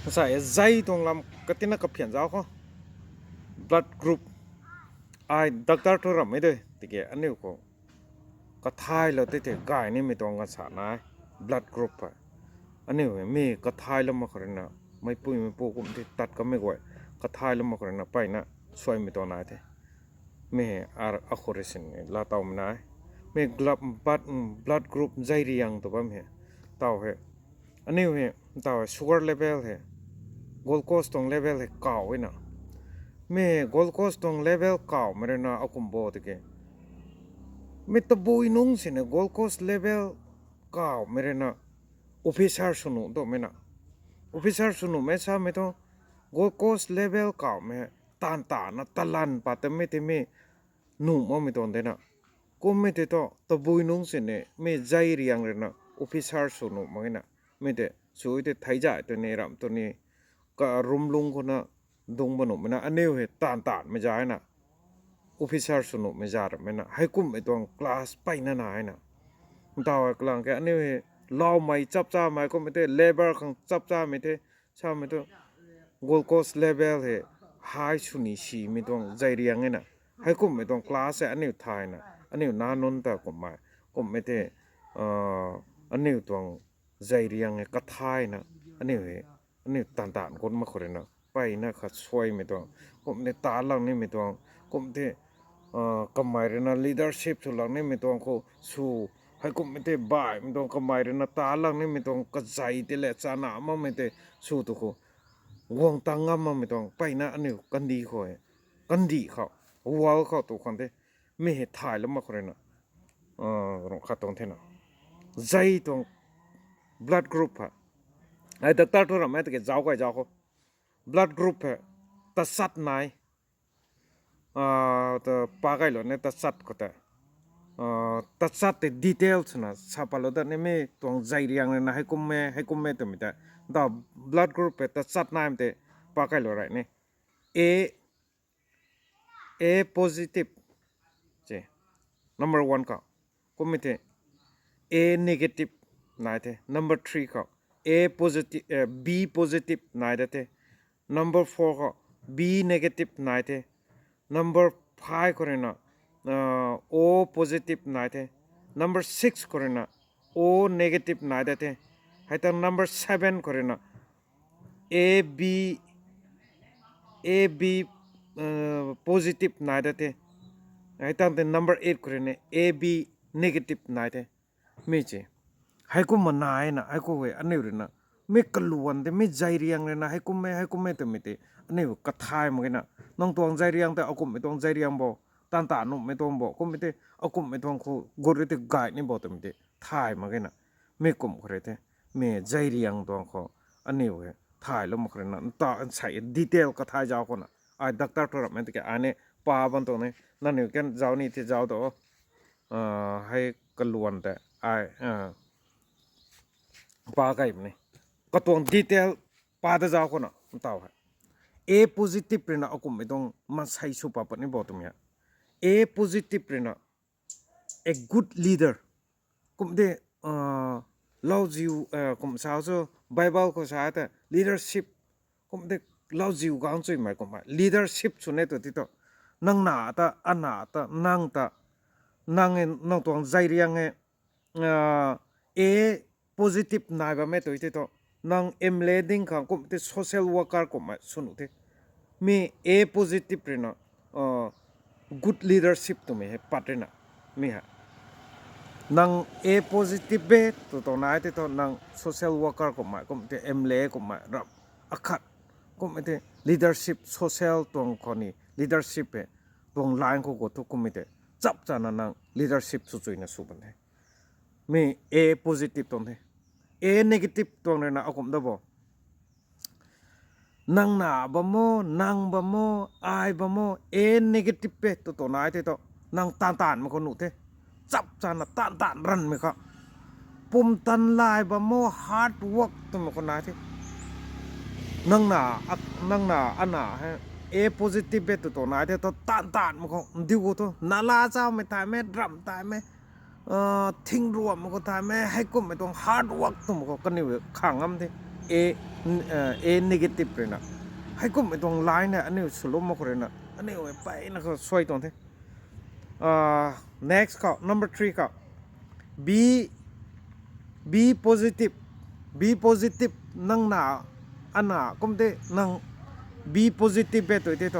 sa zai tong lam katina ka phian jaw ko blood group ai doctor to ram me de tike anu ko ka thai lo te te gai ni me tong ga sa na blood group pa anu me ka thai lo ma khorna mai pui me po kum te tat ka me goi ka thai lo ma khorna pai na soi me to na te me ar akhoresin la taw na me blood group zai riang to bam he taw he anu he taw sugar level he glucose tong level he kaw ina me glucose tong level kaw merena akum bo tike me to boi nung sine glucose level kaw merena officer sunu do mena officer sunu me sa me to glucose level kaw me tan ta na talan patame te me nu mo me ton dena kom me te to boi nung sine me jai riang rena officer sunu mangena me te sui te thai ja to ne ram to ni ka rum lung ko na dong bano mena aneu he tan me jai na officer sunu me jar mena haikum me tong class pai na na na taw klang ke aneu he law mai chap cha mai ko me te labor khang chap cha me te sa me to glucose level he high suni si me tong jai riang na haikum me tong class e aneu thai na aneu na non ta ko mai ko me te aneu tong jai riang e ka thai na aneu he aneu tan kon ma khore na pai na kha soi me to kom ne ta lang ne me to kom te kamai na leadership su lang ne me to ko su hai kom me te bai me to kamai na ta lang ne me to ka jai te le cha na ma me te su to ko wong tangam ma me to pai na anu kan di kho kan di kho wal kho to khon te me he thai lam ma khore na ro kha tong the na jai tong blood group ha ai doctor to ra me te ke jaw kai jaw ko blood group है तसत नाय तो पागाई लो ने तसत कोता तसत ते डिटेल्स ना छापालो द ने मे तोंग जाई रियांग ना हाइकुम मे तो मिता द ब्लड ग्रुप है तसत नाम ते पागाई लो राइट ने ए पॉजिटिव जे नंबर 1 का कोमिते ए नेगेटिव नाय थे नंबर 3 का ए पॉजिटिव बी पॉजिटिव नाय थे Number 4 ko B negative naite number 5 korena O positive naite number 6 korena O negative naite haita number 7 korena AB positive naite haita number 8 korena AB negative naite meche haiku manai na haiku we anirina me kaluan de me jai riang na haikum me te me te ani ka thai mo na nong tong jai riang te akum me tong jai riang bo tan ta no me tong bo kum me te akum me tong khu gor te gai ni bo te me te thai mo na me kum khre te me jai riang tong kho ani we thai lo mo khre na ta sai detail ka thai jaw ko na ai doctor to me te ke ane pa ban to ne na ne ken jaw ni te jaw to hai kaluan te ai pa kai ne ka tong detail pa da jaw ko na taw ha a positive prina akum me dong ma sai su pa ni bo tum ya a positive prina a good leader kum de law jiu kum sa so bible ko sa ta leadership kum de law jiu gang choi mai kum leadership su ne to ti to nang na ta ana ta nang nang tong jai riang e a positive na ba me to ti to nang emleding khang kum te social worker ko ma sunu te me a positive rena good leadership to me patrena me ha nang a positive be to na te to nang social worker ko ma kum te emle ko ma rap akhat kum te leadership social tong khoni leadership pe tong line ko to kum te chap chana nang leadership su chuina su ban me a positive tong the a negative tong na akum da bo nang na ba mo ai ba mo a negative pe to na te to nang tan ma ko nu te chap cha na tan ran me kha pum tan lai ba mo hard work to ma ko na te nang na ana ha a positive pe to na te to tan ma ko di go to na la cha me ta me drum ta me thing ruam ko ta me hai ko me tong hard work to ko kan ni khang am the A negative เลยนะให้กุมไอ้ตรงไลน์เนี่ยอันนี้สรุปมาคนเลยนะอันนี้ไปนะก็ช่วยตรงที่next ก็ number 3ก็ B positiveนังหนาอันน่ะกุมเตนัง B positive เบตัวเตโต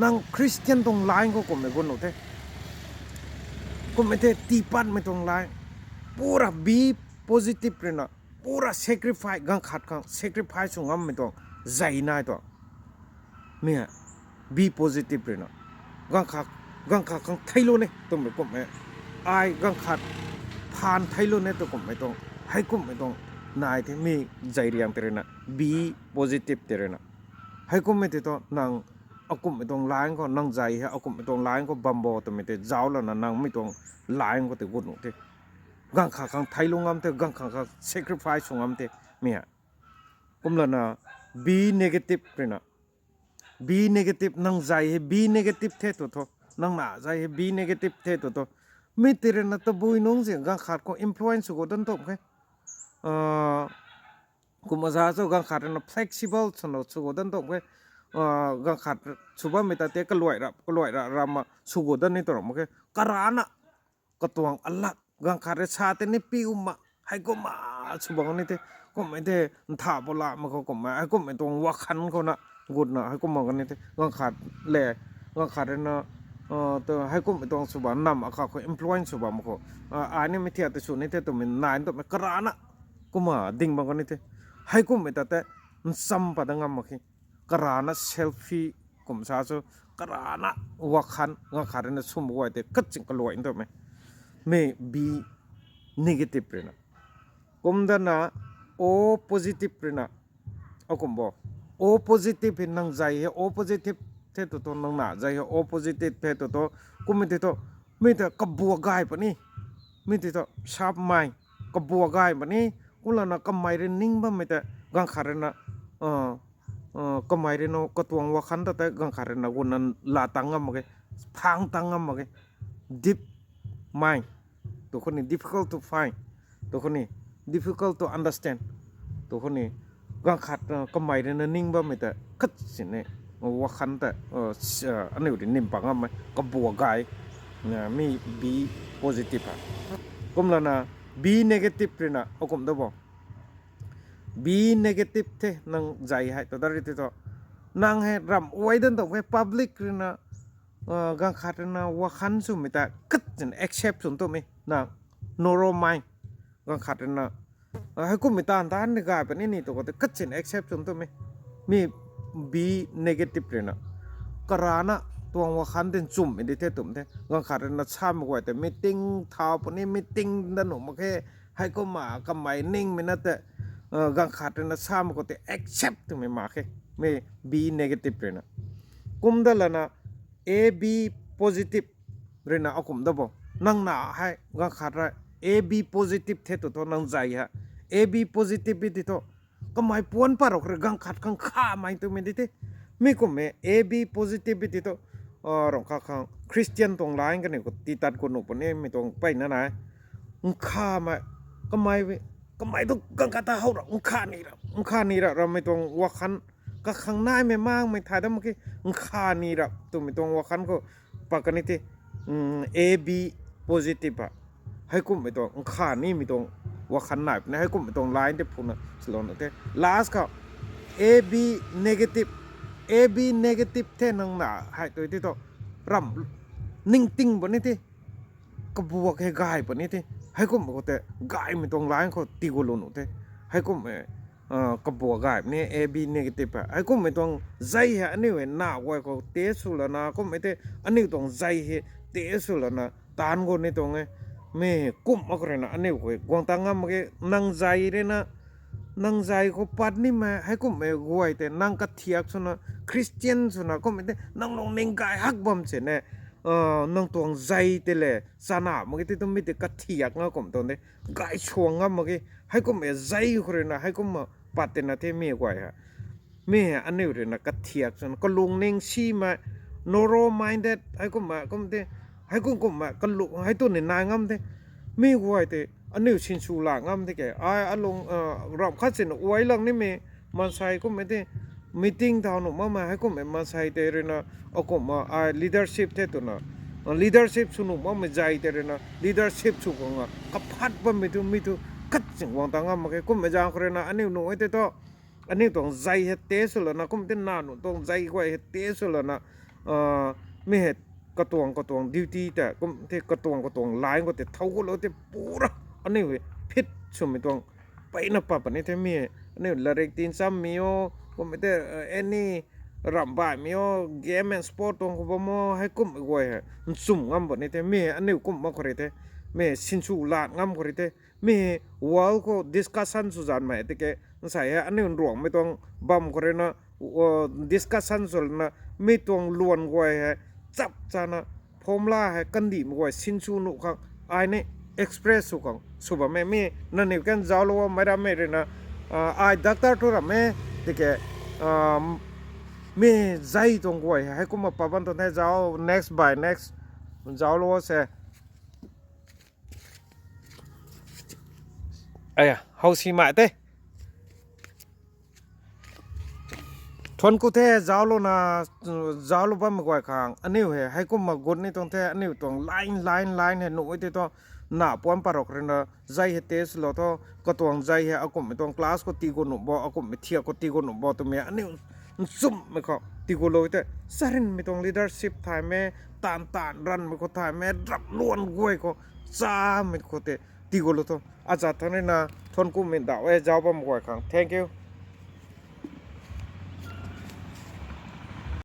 นังคริสเตียนตรงไลน์ก็กุมไม่กุนโนเตกุมไม่เตตีปันไม่ตรงไลน์ पूरा B positive เลยนะपूरा sacrifice กังขัดกัง sacrifice งามไม่ต้องใจนายตัวเนี่ย B positive เลยนะกังขัดกังไทยโลเนี่ยตัวไม่กุมไม่ไอ้กังขัดผ่านไทยโลเนี่ยตัวกุมไม่ต้องให้กุมไม่ต้องนายที่มีใจเรียงเตระนะ B positive เตระนะให้กุมไม่ตัวนังเอากุมไม่ต้องล้างก็นังใจฮะเอากุมไม่ต้องล้างก็บัมโบตัวไม่ตัวเจ้าแล้วนะนังไม่ต้องล้างก็ตัวกุนโนเตกังขัดไทยลงงามเตกังขัด sacrifice งามเตเมียกุมละนะ B negative เลยนะ B negative นังใจให้ B negative เทตัวทนังหนาใจให้ B negative เทตัวทไม่เตระนะตัวบุยน้องเสียงกังขัดก็ influence ก็ดันตบไงกุมอาซาสุกังขัดนะ flexible สนุกสุกดันตบไงกังขัดสุบะไม่ตัดเตะก็ลอยระรามาสุกดันนี่ตัวมั้งไงกระรานะก็ตัวอัลลักกังขัดชาเตนี่ปิวมาให้กุมมาสุบังนี่เตกุมไม่เตท่าโบราณมันก็กุมมาให้กุมไม่ตรงวักขันเขานะกุดนะให้กุมมองกันนี่เตกังขัดแหล่กังขัดนะตัวให้กุมไม่ตรงสุบังนำอาคาเขา influence สุบังมันก็อันนี้ไม่เทียบแต่ส่วนนี้เตตัวมันนายตัวมันกระรานะกุมมาดิ่งบางกันนี่เตให้กุมไม่ตัดเตซัมปัดงามมั้งกระรานะเซลฟี่กุมซาสุกระรานะวักขันกังขัดนะสุ่มไว้เตกัดจิงกลอยนี่ตัวไหมไม่ B negative เลยนะกุมด้านน่ะ O positive เลยนะเอากุมบอก O positive เป็นนังใจเหรอ O positive เท่ตัวนังหนาใจเหรอ O positive เท่ตัวกุมไม่เท่ตัวไม่แต่กบัวกายปะนี่ไม่เท่ตัวชาร์ปไม้กบัวกายปะนี่กุลานะกำไมเรนนิ่งบ้างไม่แต่กังขาระนะกำไมเรนโอก็ตัววักขันแต่กังขาระนะกุนันลาตังงามมั้งพังตังงามมั้ง deep mind ตัวคนนี้ difficult to find ตัวคนนี้ difficult to understand ตัวคนนี้กังขัดก็ไม่ได้นิ่งบ้างไม่แต่คัดสิเนี่ยว่าขันแต่อันนี้อยู่ในนิ่มปังอ่ะมั้ยก็บวกกายเนี่ยมี B positive อ่ะกุมแล้วนะ B negative เลยนะเอากุมตัวบอก B negative เท่นังใจให้ตัวดาริตัวนังให้รำไว้ดันตัวให้ public เลยนะกังขัดนะว่าขันสุดไม่แต่คัดสิ accept ส่วนตัวมั้ยนะ normal mind กังขัดนะให้กุมไม่ตานนี่กายเป็นนี่ตัวก็แต่คัดสิ accept ส่วนตัวมั้ยมี B negative เลยนะกระรานะตัวว่าขันเต็นจุ่มไม่ได้เท่ตุ่มเท่กังขัดนะช้ำกว่าแต่ไม่ติ้งเท้าปนี้ไม่ติ้งดันหนูมาแค่ให้ก็มากำไมนิ่งไม่นะแต่กังขัดนะช้ำกว่าแต่ accept ถึงไม่มาแค่ไม่ B negative เลยนะกุมได้แล้วนะAB positive เรนะเอาคุมดับบ่นังหนาให้กังขัดไร AB positive เท่ตัวนังใจฮะ AB positive ที่ตัวก็ไม่ปวนปารอกเรกังขัดกังข้าไม่ตัวไม่ได้เท่ไม่กุมเม AB positive ที่ตัวรองข้างคริสเตียนตรงไลน์กันเนี่ยก็ตีตัดคนหนุ่มเนี่ยไม่ตรงไปนะนะข้ามาก็ไม่ต้องกังขัดตาเขาหรอกข้านี่ละเราไม่ต้องว่าขันก็ข้างหน้าไม่มากไม่ถ่ายได้เมื่อกี้ข้านี่ละตัวไม่ต้องว่าขันก็ปากกันนี่ที่AB positive อะให้กุมไม่ต้องข้านี่ไม่ต้องว่าขันไหนนะให้กุมไม่ต้องไลน์ที่พูดนะสโลว์นะที่ last ก็ AB negative เท่นังหนาให้ตัวที่ตัวรำนิ่งติ้งบนนี้ที่กบวกให้กายบนนี้ที่ให้กุมก็แต่กายไม่ต้องไลน์เขาตีกุลนุที่ให้กุมกบวกกายนี่ AB negative อะให้กุมไม่ต้องใจฮะอันนี้เว้ยหน้าไว้ก็เตะสุดแล้วนะกุมไม่เตะอันนี้ต้องใจฮะเตะสุดแล้วนะตานคนนี่ตรงไงไม่กุมอะไรนะอันนี้เว้ยกวางตังงามก็นั่งใจเลยนะนั่งใจเขาปัดนี่มาให้กุมไม่กวยแต่นั่งกระเทียกสุนะคริสเตียนสุนะกุมไม่เตะนั่งลงนิ่งกายฮักบ่มเสเนี่ยนั่งตวงใจเตะเลยสนามมันก็ต้องมีแต่กระเทียกนะกุมตอนนี้กายช่วงงามมันก็ให้กุมไม่ใจคนนะให้กุมปัดนะที่มีกว่าฮะมีอันนี้เลยนะกระเทียกส่วนก็ลุงเน่งชี้มา narrow minded ให้กุมมากุมเตให้กุมมาก็ลุงให้ตัวเนี่ยนางงามเตมีกว่าเต อันนี้ชินชูลางามที่แกอลงรอบคัดสินอวยลังนี่มีมาใส่ก็ไม่ได้มีติ้งทาวน์มาให้ก็ไม่มาใส่เตเรนะเอาก็มาleadership เท่ตัวนะ leadership สุนุมาไม่ใจเตเรนะ leadership สุกงกับพัดบ่มีทุกัดสิงวังตังงามมาก็ไม่จางคนนะอันนี้หนูไอ้เต้อันนี้ต้องใจเฮเตสุลนะก็ไม่ได้นานต้องใจกว่าเฮเตสุลนะไม่เห็ดกระตวงดิวตี้แต่ก็ที่กระตวงไลน์ก็แต่เท่าก็แล้วแต่ปูระอันนี้เว้ยพิษสมัยตวงไปนะปะปะนี่เท่ามีอันนี้ละเรกตินซ้ำมีโอก็ไม่ได้any รำบายมีโอเกมแอนด์สปอร์ตตรงก็บ่มอให้กุมกวยฮะสุ่มงำบ่นี่เท่มีอันนี้กุมมาคนเท่มีสินสูลาดงำคนเท่มีวอลก็ดิสคัสชันสุจานมาแต่แกใส่อันนี้รวมไม่ต้องบัมคนนะดิสคัสชันสุดนะไม่ต้องล้วนกวยฮะจับจานะพรมลาให้กันดีมกวยสินสูนุคังไอ้นี่เอ็กซ์เพรสสุคังสุบะแม่มีนั่นนี่กันจ้าโลว่าไม่ได้ไม่เลยนะไอ้ด็อกเตอร์ทุระแม่ที่แกมีใจตรงกวยให้กุมาปะบันตอนให้เจ้า next by next เจ้าโลว่าเสเฮาสิมาเตทนกูเทจ้าวโลนะจ้าวโลบ่มากวยคางอันนี้ให้กูมากดนี่ตรงเทอันนี้ตรงไลน์ให้หนูไอ้ที่ต้องหน้าปวนปารอกเรนะใจเฮเตสโลtoก็ตวงใจเฮอากุมไม่ตรงคลาสก็ตีกูหนูบ่อากุมไม่เที่ยวก็ตีกูหนูบ่ตัวเมียอันนี้ซุ่มไม่ก็ตีกูโลแต่สรินไม่ตรง leadership ถ่ายแม่ตานรันไม่ก็ถ่ายแม่รับล้วนกวยก็จ้าไม่ก็เตตีกูโลtoอาจารย์ท่านนี่นะทนกูไม่ด่าเจ้าบ่มากวยคาง thank you